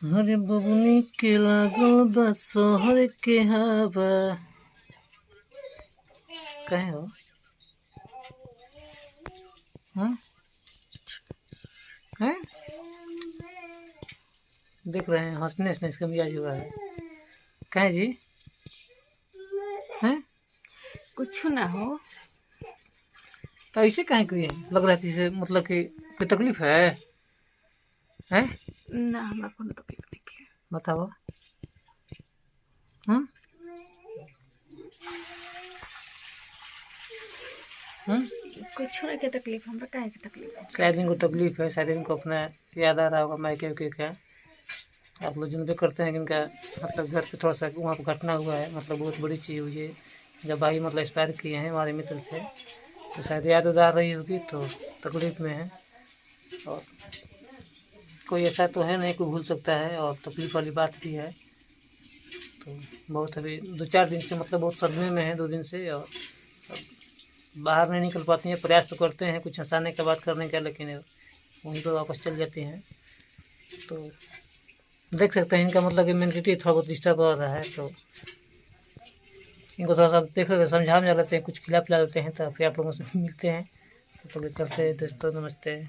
हरे बबुनी के लागल बा शहर के हवा। कहे हो? हाँ? हैं? देख रहे हैं हंसने हंसने इसका मिजाज हुआ है। कहे जी? हैं? कुछ ना हो। तो ऐसे कहे कोई है? लग रहा है किसी मतलब कि कोई तकलीफ है? हैं? ना हमरा कोनो तकलीफ नहीं है। बताओ। हम्म? हम्म? कुछ ना के तकलीफ, हमरा काहे के तकलीफ है? शायद इनको तकलीफ है, शायद इनको अपना याद आ रहा होगा मायके उके का। आप लोग जानबे करते हैं कि इनका मतलब घर पे थोड़ा सा वहाँ पर घटना हुआ है, मतलब बहुत बड़ी चीज़ हुई है। जब भाई मतलब एक्सपायर किए हैं हमारे मित्र थे, तो शायद याद उदा आ रही होगी, तो तकलीफ में है। और कोई ऐसा तो है नहीं कोई भूल सकता है, और तकलीफ वाली बात भी है। तो बहुत अभी 2-4 दिन से मतलब बहुत सदमे में है, 2 दिन से। और बाहर नहीं निकल पाती हैं, प्रयास तो करते हैं कुछ हँसाने का, बात करने का, लेकिन वहीं पर वापस चल जाती हैं। तो देख सकते हैं इनका मतलब कि मेंटलिटी थोड़ा बहुत डिस्टर्ब हो रहा है। तो इनको थोड़ा सा देख लेते, समझा लेते हैं, कुछ खिला पिला लेते हैं, तो फिर आप लोगों से मिलते हैं। तो चलते हैं दोस्तों, नमस्ते।